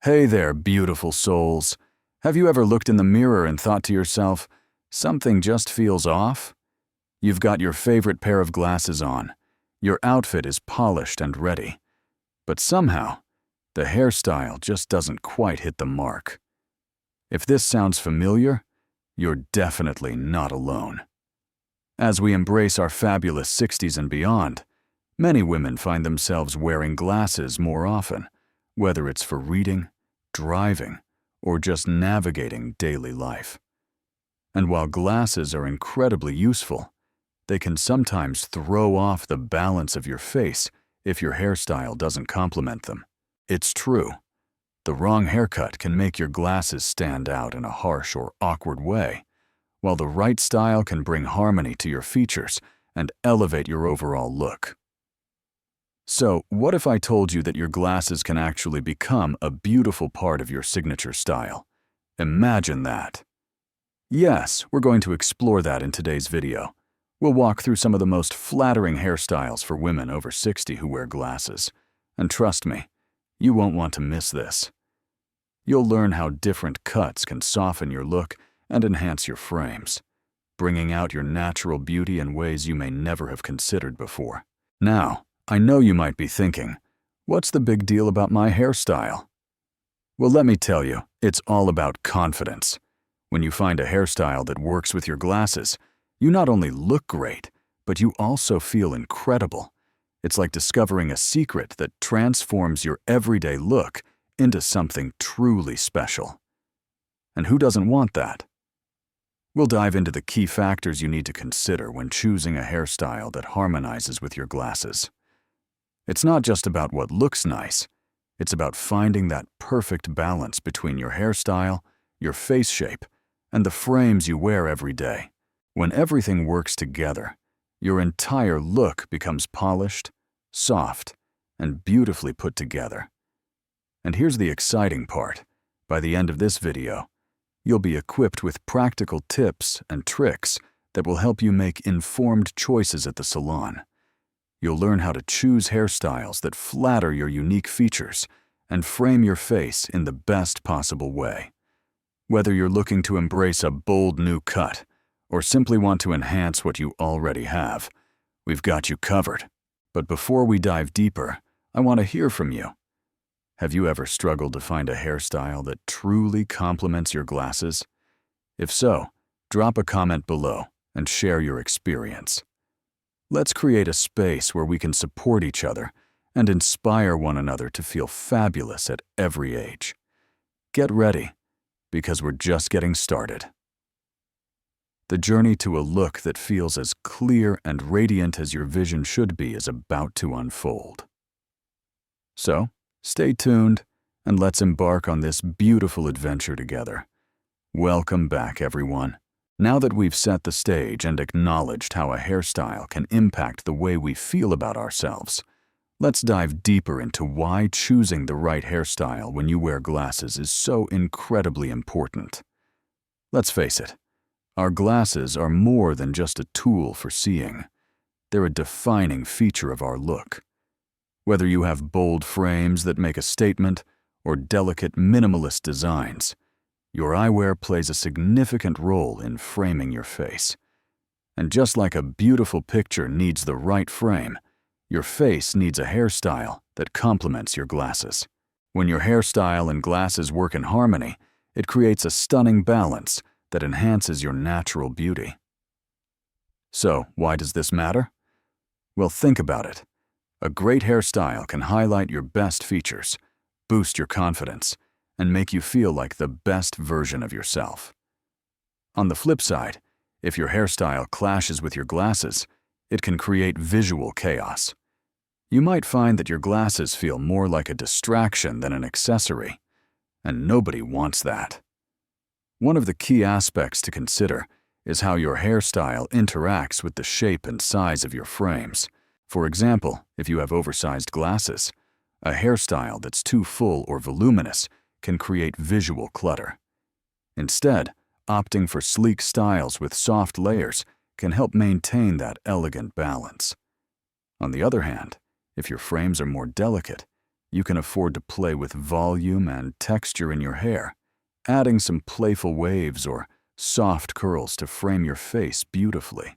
Hey there, beautiful souls. Have you ever looked in the mirror and thought to yourself, something just feels off? You've got your favorite pair of glasses on. Your outfit is polished and ready. But somehow, the hairstyle just doesn't quite hit the mark. If this sounds familiar, you're definitely not alone. As we embrace our fabulous 60s and beyond, many women find themselves wearing glasses more often, whether it's for reading, driving, or just navigating daily life. And while glasses are incredibly useful, they can sometimes throw off the balance of your face if your hairstyle doesn't complement them. It's true. The wrong haircut can make your glasses stand out in a harsh or awkward way, while the right style can bring harmony to your features and elevate your overall look. So, what if I told you that your glasses can actually become a beautiful part of your signature style? Imagine that. Yes, we're going to explore that in today's video. We'll walk through some of the most flattering hairstyles for women over 60 who wear glasses. And trust me, you won't want to miss this. You'll learn how different cuts can soften your look and enhance your frames, bringing out your natural beauty in ways you may never have considered before. Now, I know you might be thinking, what's the big deal about my hairstyle? Well, let me tell you, it's all about confidence. When you find a hairstyle that works with your glasses, you not only look great, but you also feel incredible. It's like discovering a secret that transforms your everyday look into something truly special. And who doesn't want that? We'll dive into the key factors you need to consider when choosing a hairstyle that harmonizes with your glasses. It's not just about what looks nice, it's about finding that perfect balance between your hairstyle, your face shape, and the frames you wear every day. When everything works together, your entire look becomes polished, soft, and beautifully put together. And here's the exciting part. By the end of this video, you'll be equipped with practical tips and tricks that will help you make informed choices at the salon. You'll learn how to choose hairstyles that flatter your unique features and frame your face in the best possible way. Whether you're looking to embrace a bold new cut or simply want to enhance what you already have, we've got you covered. But before we dive deeper, I want to hear from you. Have you ever struggled to find a hairstyle that truly complements your glasses? If so, drop a comment below and share your experience. Let's create a space where we can support each other and inspire one another to feel fabulous at every age. Get ready, because we're just getting started. The journey to a look that feels as clear and radiant as your vision should be is about to unfold. So, stay tuned and let's embark on this beautiful adventure together. Welcome back, everyone. Now that we've set the stage and acknowledged how a hairstyle can impact the way we feel about ourselves, let's dive deeper into why choosing the right hairstyle when you wear glasses is so incredibly important. Let's face it, our glasses are more than just a tool for seeing. They're a defining feature of our look. Whether you have bold frames that make a statement or delicate minimalist designs, your eyewear plays a significant role in framing your face. And just like a beautiful picture needs the right frame, your face needs a hairstyle that complements your glasses. When your hairstyle and glasses work in harmony, it creates a stunning balance that enhances your natural beauty. So, why does this matter? Well, think about it. A great hairstyle can highlight your best features, boost your confidence, and make you feel like the best version of yourself. On the flip side, if your hairstyle clashes with your glasses, it can create visual chaos. You might find that your glasses feel more like a distraction than an accessory, and nobody wants that. One of the key aspects to consider is how your hairstyle interacts with the shape and size of your frames. For example, if you have oversized glasses, a hairstyle that's too full or voluminous can create visual clutter. Instead, opting for sleek styles with soft layers can help maintain that elegant balance. On the other hand, if your frames are more delicate, you can afford to play with volume and texture in your hair, adding some playful waves or soft curls to frame your face beautifully.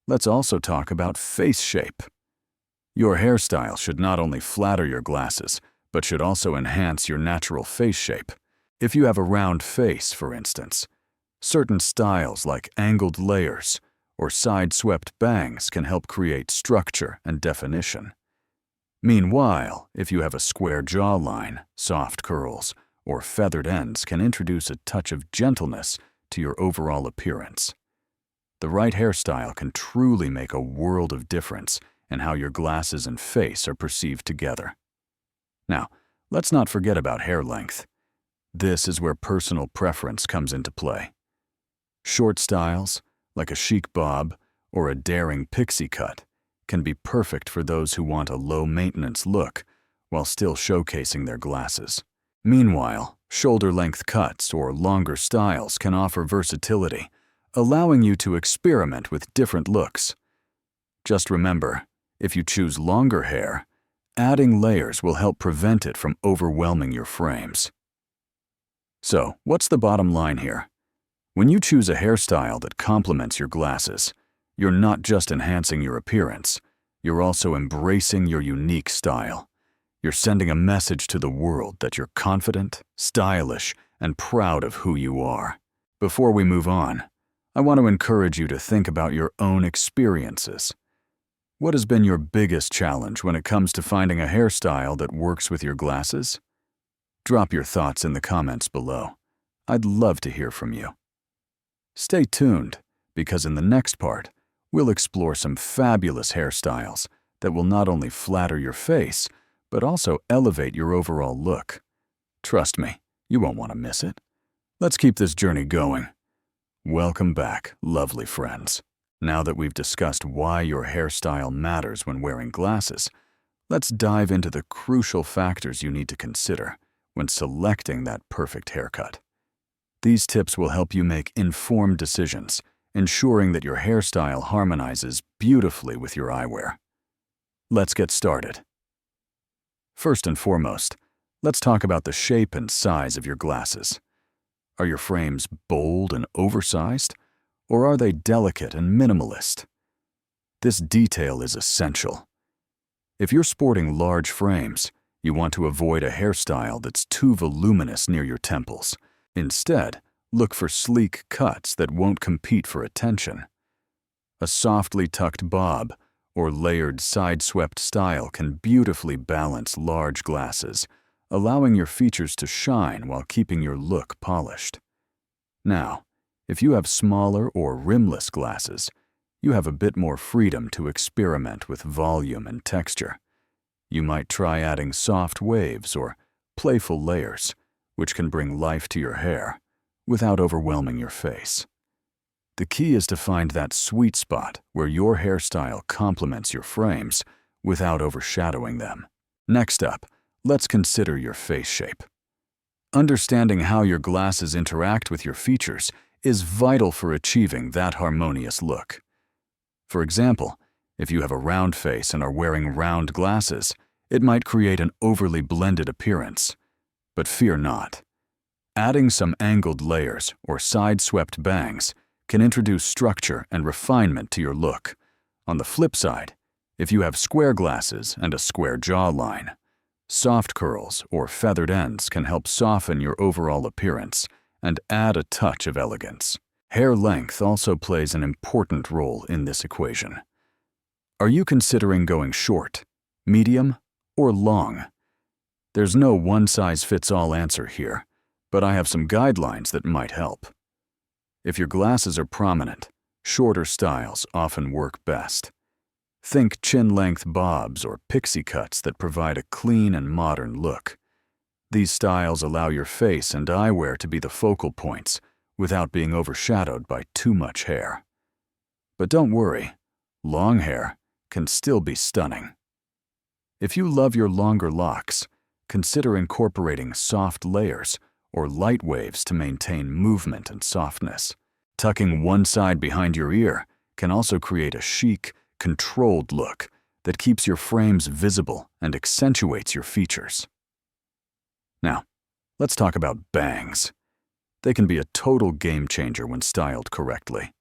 Let's also talk about face shape. Your hairstyle should not only flatter your glasses, but should also enhance your natural face shape. If you have a round face, for instance, certain styles like angled layers or side-swept bangs can help create structure and definition. Meanwhile, if you have a square jawline, soft curls, or feathered ends can introduce a touch of gentleness to your overall appearance. The right hairstyle can truly make a world of difference in how your glasses and face are perceived together. Now, let's not forget about hair length. This is where personal preference comes into play. Short styles, like a chic bob or a daring pixie cut, can be perfect for those who want a low-maintenance look while still showcasing their glasses. Meanwhile, shoulder-length cuts or longer styles can offer versatility, allowing you to experiment with different looks. Just remember, if you choose longer hair, adding layers will help prevent it from overwhelming your frames. So, what's the bottom line here? When you choose a hairstyle that complements your glasses, you're not just enhancing your appearance, you're also embracing your unique style. You're sending a message to the world that you're confident, stylish, and proud of who you are. Before we move on, I want to encourage you to think about your own experiences. What has been your biggest challenge when it comes to finding a hairstyle that works with your glasses? Drop your thoughts in the comments below. I'd love to hear from you. Stay tuned, because in the next part, we'll explore some fabulous hairstyles that will not only flatter your face, but also elevate your overall look. Trust me, you won't want to miss it. Let's keep this journey going. Welcome back, lovely friends. Now that we've discussed why your hairstyle matters when wearing glasses, let's dive into the crucial factors you need to consider when selecting that perfect haircut. These tips will help you make informed decisions, ensuring that your hairstyle harmonizes beautifully with your eyewear. Let's get started. First and foremost, let's talk about the shape and size of your glasses. Are your frames bold and oversized, or are they delicate and minimalist? This detail is essential. If you're sporting large frames, you want to avoid a hairstyle that's too voluminous near your temples. Instead, look for sleek cuts that won't compete for attention. A softly tucked bob or layered side-swept style can beautifully balance large glasses, allowing your features to shine while keeping your look polished. Now, if you have smaller or rimless glasses, you have a bit more freedom to experiment with volume and texture. You might try adding soft waves or playful layers, which can bring life to your hair without overwhelming your face. The key is to find that sweet spot where your hairstyle complements your frames without overshadowing them. Next up, let's consider your face shape. Understanding how your glasses interact with your features is vital for achieving that harmonious look. For example, if you have a round face and are wearing round glasses, it might create an overly blended appearance. But fear not. Adding some angled layers or side-swept bangs can introduce structure and refinement to your look. On the flip side, if you have square glasses and a square jawline, soft curls or feathered ends can help soften your overall appearance and add a touch of elegance. Hair length also plays an important role in this equation. Are you considering going short, medium, or long? There's no one-size-fits-all answer here, but I have some guidelines that might help. If your glasses are prominent, shorter styles often work best. Think chin-length bobs or pixie cuts that provide a clean and modern look. These styles allow your face and eyewear to be the focal points without being overshadowed by too much hair. But don't worry, long hair can still be stunning. If you love your longer locks, consider incorporating soft layers or light waves to maintain movement and softness. Tucking one side behind your ear can also create a chic, controlled look that keeps your frames visible and accentuates your features. Now, let's talk about bangs. They can be a total game changer when styled correctly.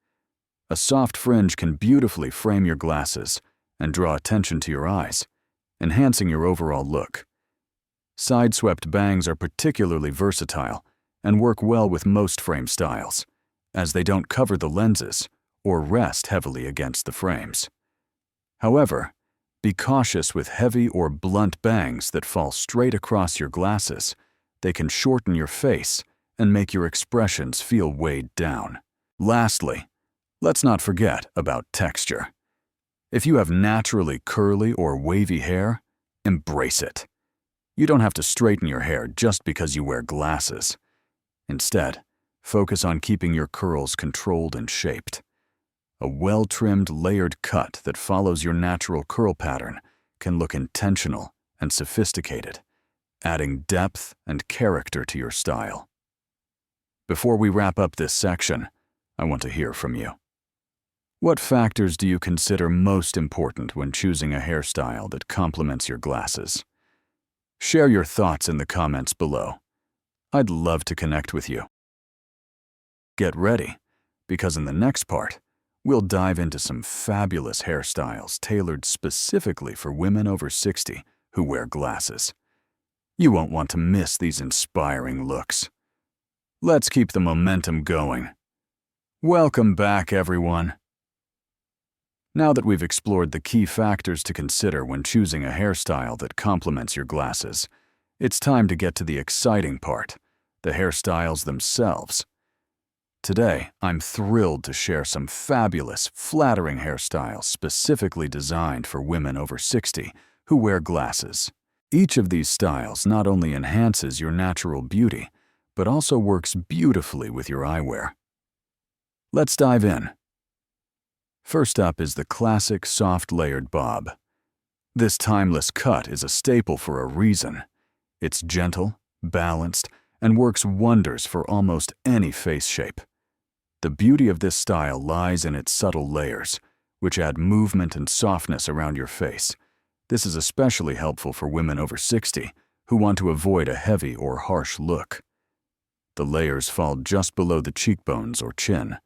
A soft fringe can beautifully frame your glasses and draw attention to your eyes, enhancing your overall look. Side-swept bangs are particularly versatile and work well with most frame styles, as they don't cover the lenses or rest heavily against the frames. However, be cautious with heavy or blunt bangs that fall straight across your glasses. They can shorten your face and make your expressions feel weighed down. Lastly, let's not forget about texture. If you have naturally curly or wavy hair, embrace it. You don't have to straighten your hair just because you wear glasses. Instead, focus on keeping your curls controlled and shaped. A well-trimmed, layered cut that follows your natural curl pattern can look intentional and sophisticated, adding depth and character to your style. Before we wrap up this section, I want to hear from you. What factors do you consider most important when choosing a hairstyle that complements your glasses? Share your thoughts in the comments below. I'd love to connect with you. Get ready, because in the next part, we'll dive into some fabulous hairstyles tailored specifically for women over 60 who wear glasses. You won't want to miss these inspiring looks. Let's keep the momentum going. Welcome back, everyone. Now that we've explored the key factors to consider when choosing a hairstyle that complements your glasses, it's time to get to the exciting part, the hairstyles themselves. Today, I'm thrilled to share some fabulous, flattering hairstyles specifically designed for women over 60 who wear glasses. Each of these styles not only enhances your natural beauty, but also works beautifully with your eyewear. Let's dive in. First up is the classic soft layered bob. This timeless cut is a staple for a reason. It's gentle, balanced, and works wonders for almost any face shape. The beauty of this style lies in its subtle layers, which add movement and softness around your face. This is especially helpful for women over 60 who want to avoid a heavy or harsh look. The layers fall just below the cheekbones or chin,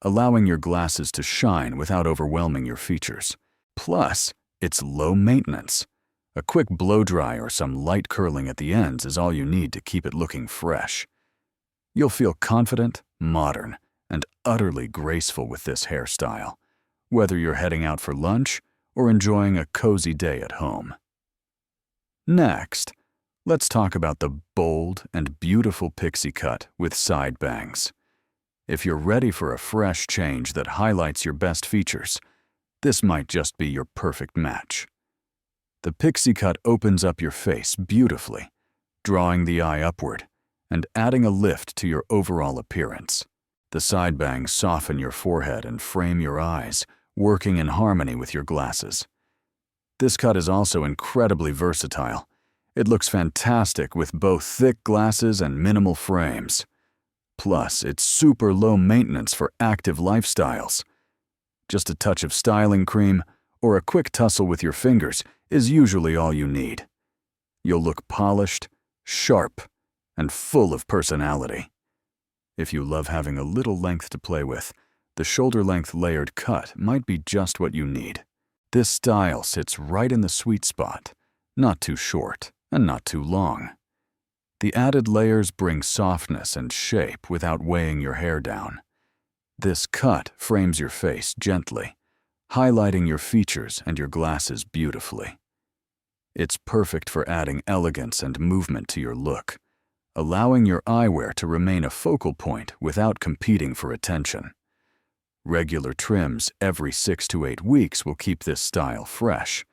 allowing your glasses to shine without overwhelming your features. Plus, it's low maintenance. A quick blow-dry or some light curling at the ends is all you need to keep it looking fresh. You'll feel confident, modern, and utterly graceful with this hairstyle, whether you're heading out for lunch or enjoying a cozy day at home. Next, let's talk about the bold and beautiful pixie cut with side bangs. If you're ready for a fresh change that highlights your best features, this might just be your perfect match. The pixie cut opens up your face beautifully, drawing the eye upward and adding a lift to your overall appearance. The side bangs soften your forehead and frame your eyes, working in harmony with your glasses. This cut is also incredibly versatile. It looks fantastic with both thick glasses and minimal frames. Plus, it's super low maintenance for active lifestyles. Just a touch of styling cream or a quick tussle with your fingers is usually all you need. You'll look polished, sharp, and full of personality. If you love having a little length to play with, the shoulder-length layered cut might be just what you need. This style sits right in the sweet spot, not too short and not too long. The added layers bring softness and shape without weighing your hair down. This cut frames your face gently, highlighting your features and your glasses beautifully. It's perfect for adding elegance and movement to your look, allowing your eyewear to remain a focal point without competing for attention. Regular trims every 6 to 8 weeks will keep this style fresh,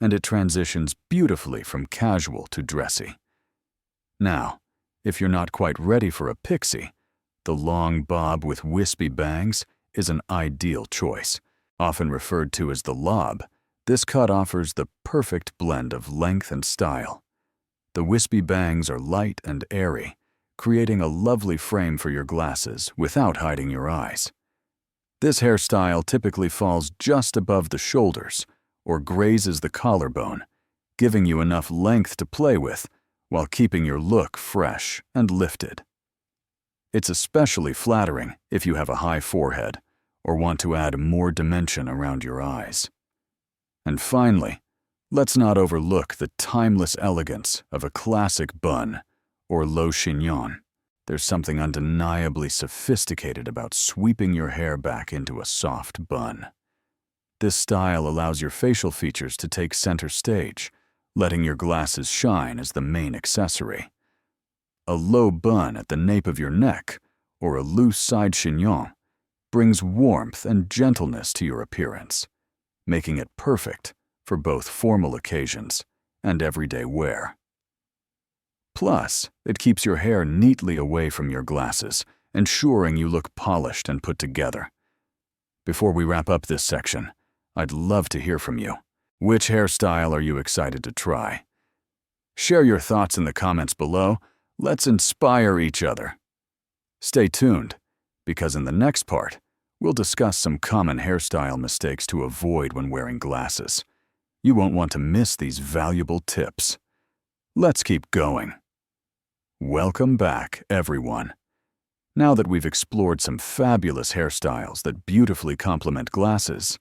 and it transitions beautifully from casual to dressy. Now, if you're not quite ready for a pixie, the long bob with wispy bangs is an ideal choice. Often referred to as the lob, this cut offers the perfect blend of length and style. The wispy bangs are light and airy, creating a lovely frame for your glasses without hiding your eyes. This hairstyle typically falls just above the shoulders, or grazes the collarbone, giving you enough length to play with while keeping your look fresh and lifted. It's especially flattering if you have a high forehead or want to add more dimension around your eyes. And finally, let's not overlook the timeless elegance of a classic bun or low chignon. There's something undeniably sophisticated about sweeping your hair back into a soft bun. This style allows your facial features to take center stage, letting your glasses shine as the main accessory. A low bun at the nape of your neck or a loose side chignon brings warmth and gentleness to your appearance, making it perfect for both formal occasions and everyday wear. Plus, it keeps your hair neatly away from your glasses, ensuring you look polished and put together. Before we wrap up this section, I'd love to hear from you. Which hairstyle are you excited to try? Share your thoughts in the comments below. Let's inspire each other. Stay tuned, because in the next part, we'll discuss some common hairstyle mistakes to avoid when wearing glasses. You won't want to miss these valuable tips. Let's keep going. Welcome back, everyone. Now that we've explored some fabulous hairstyles that beautifully complement glasses,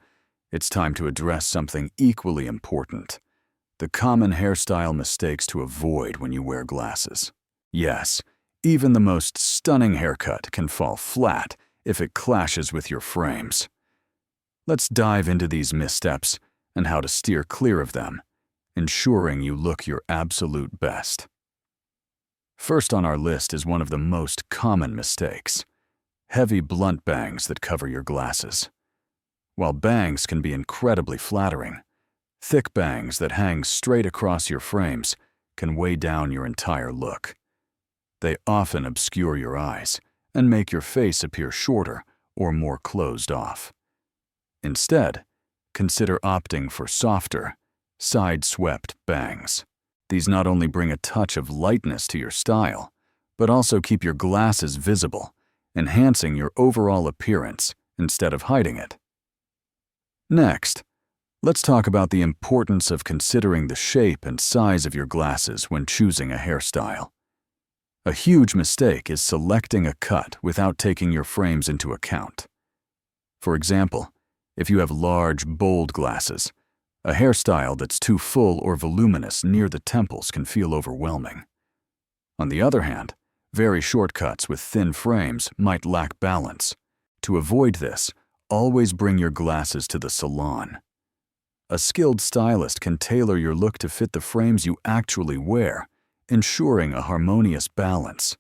it's time to address something equally important: the common hairstyle mistakes to avoid when you wear glasses. Yes, even the most stunning haircut can fall flat if it clashes with your frames. Let's dive into these missteps and how to steer clear of them, ensuring you look your absolute best. First on our list is one of the most common mistakes: heavy blunt bangs that cover your glasses. While bangs can be incredibly flattering, thick bangs that hang straight across your frames can weigh down your entire look. They often obscure your eyes and make your face appear shorter or more closed off. Instead, consider opting for softer, side-swept bangs. These not only bring a touch of lightness to your style, but also keep your glasses visible, enhancing your overall appearance instead of hiding it. Next, let's talk about the importance of considering the shape and size of your glasses when choosing a hairstyle. A huge mistake is selecting a cut without taking your frames into account. For example, if you have large, bold glasses, a hairstyle that's too full or voluminous near the temples can feel overwhelming. On the other hand, very short cuts with thin frames might lack balance. To avoid this, always bring your glasses to the salon. A skilled stylist can tailor your look to fit the frames you actually wear, ensuring a harmonious balance.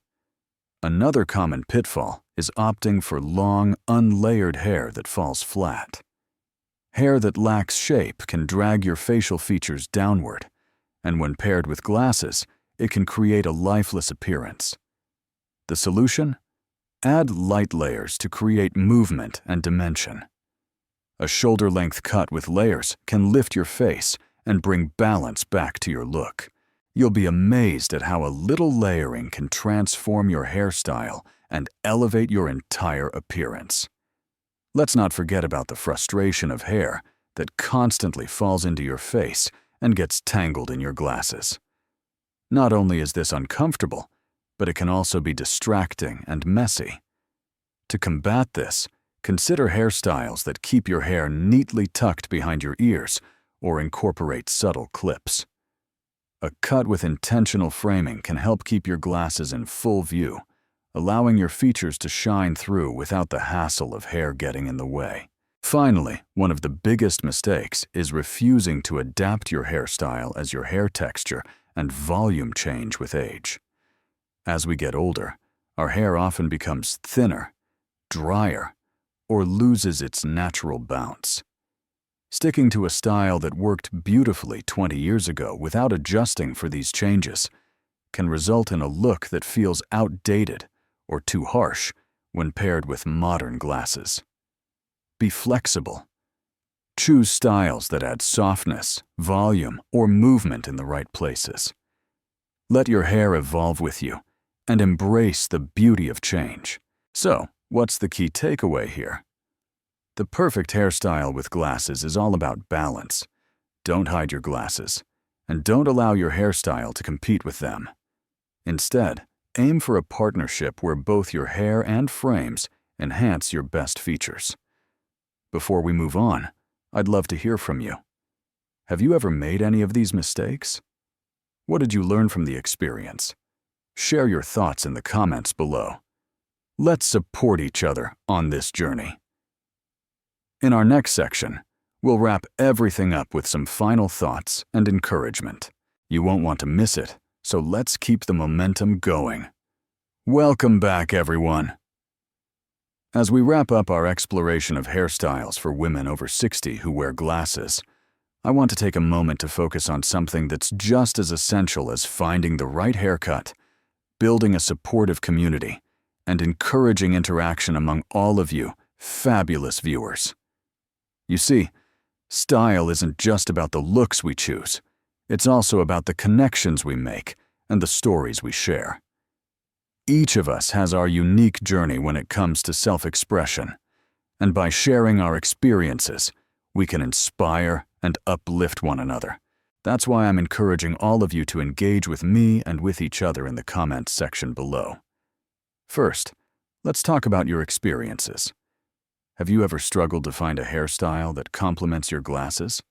Another common pitfall is opting for long, unlayered hair that falls flat. Hair that lacks shape can drag your facial features downward, and when paired with glasses, it can create a lifeless appearance. The solution? Add light layers to create movement and dimension. A shoulder-length cut with layers can lift your face and bring balance back to your look. You'll be amazed at how a little layering can transform your hairstyle and elevate your entire appearance. Let's not forget about the frustration of hair that constantly falls into your face and gets tangled in your glasses. Not only is this uncomfortable, but it can also be distracting and messy. To combat this, consider hairstyles that keep your hair neatly tucked behind your ears or incorporate subtle clips. A cut with intentional framing can help keep your glasses in full view, allowing your features to shine through without the hassle of hair getting in the way. Finally, one of the biggest mistakes is refusing to adapt your hairstyle as your hair texture and volume change with age. As we get older, our hair often becomes thinner, drier, or loses its natural bounce. Sticking to a style that worked beautifully 20 years ago without adjusting for these changes can result in a look that feels outdated or too harsh when paired with modern glasses. Be flexible. Choose styles that add softness, volume, or movement in the right places. Let your hair evolve with you and embrace the beauty of change. So, what's the key takeaway here? The perfect hairstyle with glasses is all about balance, Don't hide your glasses, and don't allow your hairstyle to compete with them. Instead, aim for a partnership where both your hair and frames enhance your best features. Before we move on, I'd love to hear from you. Have you ever made any of these mistakes? What did you learn from the experience? Share your thoughts in the comments below. Let's support each other on this journey. In our next section, we'll wrap everything up with some final thoughts and encouragement. You won't want to miss it, so let's keep the momentum going. Welcome back, everyone. As we wrap up our exploration of hairstyles for women over 60 who wear glasses, I want to take a moment to focus on something that's just as essential as finding the right haircut, building a supportive community, and encouraging interaction among all of you fabulous viewers. You see, style isn't just about the looks we choose. It's also about the connections we make and the stories we share. Each of us has our unique journey when it comes to self-expression, and by sharing our experiences, we can inspire and uplift one another. That's why I'm encouraging all of you to engage with me and with each other in the comments section below. First, let's talk about your experiences. Have you ever struggled to find a hairstyle that complements your glasses?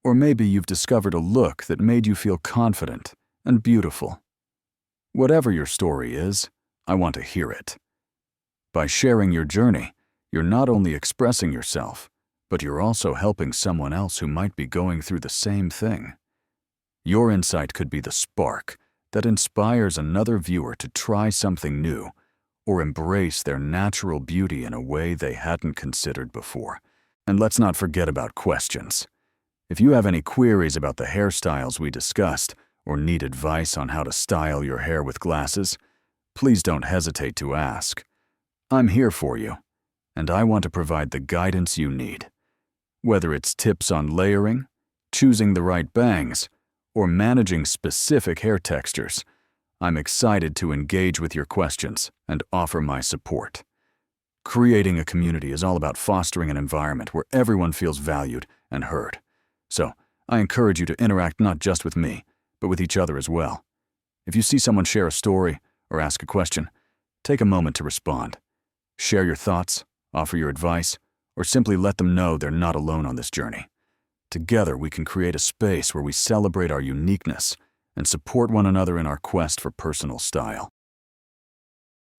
Or maybe you've discovered a look that made you feel confident and beautiful. Whatever your story is, I want to hear it. By sharing your journey, you're not only expressing yourself, but you're also helping someone else who might be going through the same thing. Your insight could be the spark that inspires another viewer to try something new or embrace their natural beauty in a way they hadn't considered before. And let's not forget about questions. If you have any queries about the hairstyles we discussed or need advice on how to style your hair with glasses, please don't hesitate to ask. I'm here for you, and I want to provide the guidance you need. Whether it's tips on layering, choosing the right bangs, or managing specific hair textures, I'm excited to engage with your questions and offer my support. Creating a community is all about fostering an environment where everyone feels valued and heard. So, I encourage you to interact not just with me, but with each other as well. If you see someone share a story or ask a question, take a moment to respond. Share your thoughts, offer your advice, or simply let them know they're not alone on this journey. Together, we can create a space where we celebrate our uniqueness and support one another in our quest for personal style.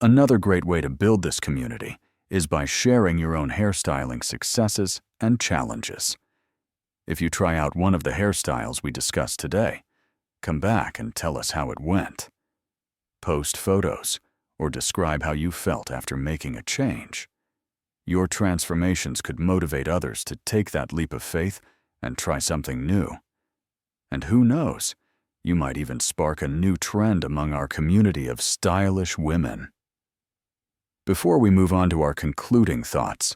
Another great way to build this community is by sharing your own hairstyling successes and challenges. If you try out one of the hairstyles we discussed today, come back and tell us how it went. Post photos or describe how you felt after making a change. Your transformations could motivate others to take that leap of faith and try something new. And who knows, you might even spark a new trend among our community of stylish women. Before we move on to our concluding thoughts,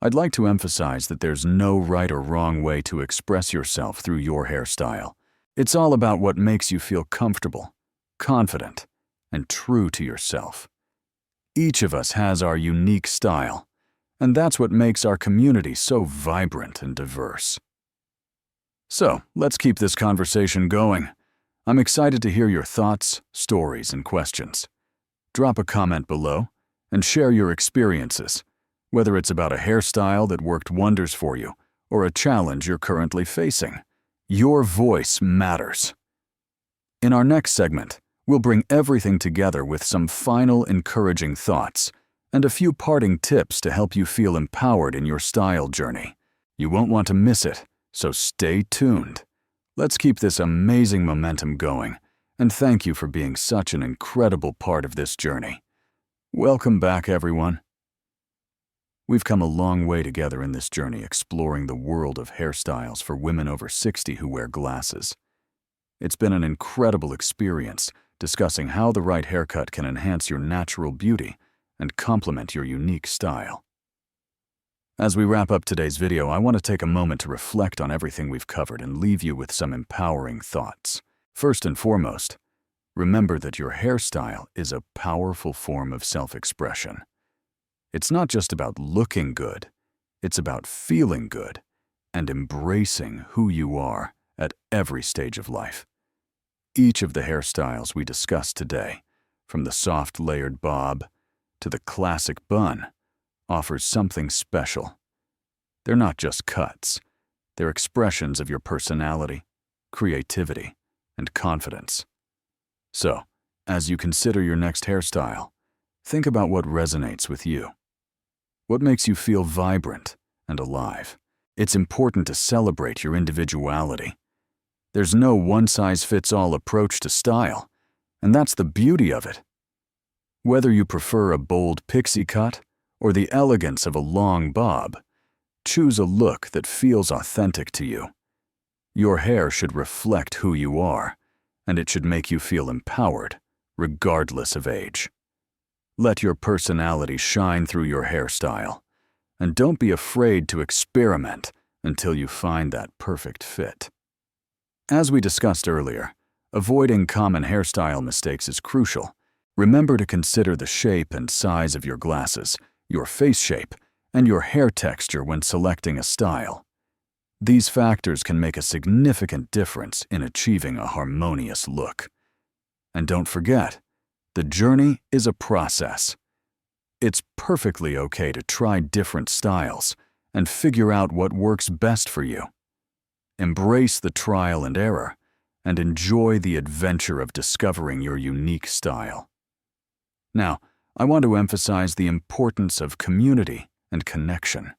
I'd like to emphasize that there's no right or wrong way to express yourself through your hairstyle. It's all about what makes you feel comfortable, confident, and true to yourself. Each of us has our unique style, and that's what makes our community so vibrant and diverse. So, let's keep this conversation going. I'm excited to hear your thoughts, stories, and questions. Drop a comment below and share your experiences, whether it's about a hairstyle that worked wonders for you or a challenge you're currently facing. Your voice matters. In our next segment, we'll bring everything together with some final encouraging thoughts and a few parting tips to help you feel empowered in your style journey. You won't want to miss it, so stay tuned. Let's keep this amazing momentum going, and thank you for being such an incredible part of this journey. Welcome back, everyone. We've come a long way together in this journey exploring the world of hairstyles for women over 60 who wear glasses. It's been an incredible experience discussing how the right haircut can enhance your natural beauty and complement your unique style. As we wrap up today's video, I want to take a moment to reflect on everything we've covered and leave you with some empowering thoughts. First and foremost, remember that your hairstyle is a powerful form of self-expression. It's not just about looking good, it's about feeling good, and embracing who you are at every stage of life. Each of the hairstyles we discussed today, from the soft layered bob to the classic bun, offers something special. They're not just cuts, they're expressions of your personality, creativity, and confidence. So, as you consider your next hairstyle, think about what resonates with you. What makes you feel vibrant and alive? It's important to celebrate your individuality. There's no one-size-fits-all approach to style, and that's the beauty of it. Whether you prefer a bold pixie cut or the elegance of a long bob, choose a look that feels authentic to you. Your hair should reflect who you are, and it should make you feel empowered, regardless of age. Let your personality shine through your hairstyle, and don't be afraid to experiment until you find that perfect fit. As we discussed earlier, avoiding common hairstyle mistakes is crucial. Remember to consider the shape and size of your glasses, your face shape, and your hair texture when selecting a style. These factors can make a significant difference in achieving a harmonious look. And don't forget, the journey is a process. It's perfectly okay to try different styles and figure out what works best for you. Embrace the trial and error and enjoy the adventure of discovering your unique style. Now, I want to emphasize the importance of community and connection.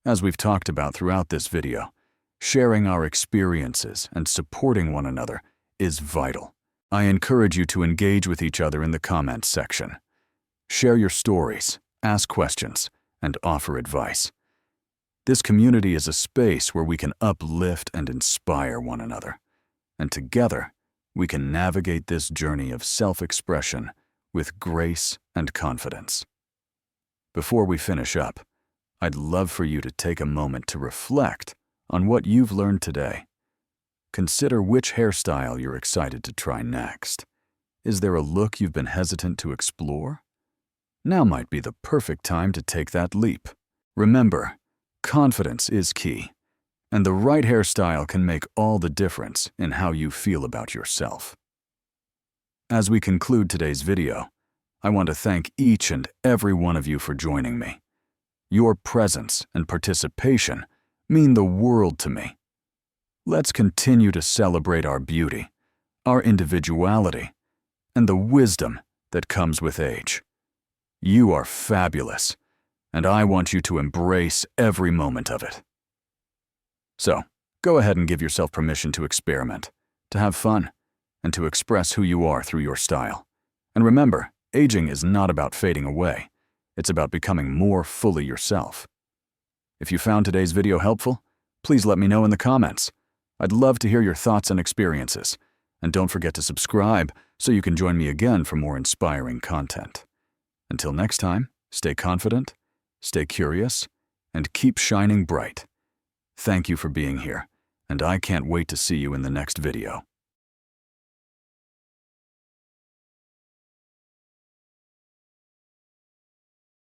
As we've talked about throughout this video, sharing our experiences and supporting one another is vital. I encourage you to engage with each other in the comments section. Share your stories, ask questions, and offer advice. This community is a space where we can uplift and inspire one another, and together we can navigate this journey of self-expression with grace and confidence. Before we finish up, I'd love for you to take a moment to reflect on what you've learned today. Consider which hairstyle you're excited to try next. Is there a look you've been hesitant to explore? Now might be the perfect time to take that leap. Remember, confidence is key, and the right hairstyle can make all the difference in how you feel about yourself. As we conclude today's video, I want to thank each and every one of you for joining me. Your presence and participation mean the world to me. Let's continue to celebrate our beauty, our individuality, and the wisdom that comes with age. You are fabulous, and I want you to embrace every moment of it. So, go ahead and give yourself permission to experiment, to have fun, and to express who you are through your style. And remember, aging is not about fading away. It's about becoming more fully yourself. If you found today's video helpful, please let me know in the comments. I'd love to hear your thoughts and experiences. And don't forget to subscribe so you can join me again for more inspiring content. Until next time, stay confident, stay curious, and keep shining bright. Thank you for being here, and I can't wait to see you in the next video.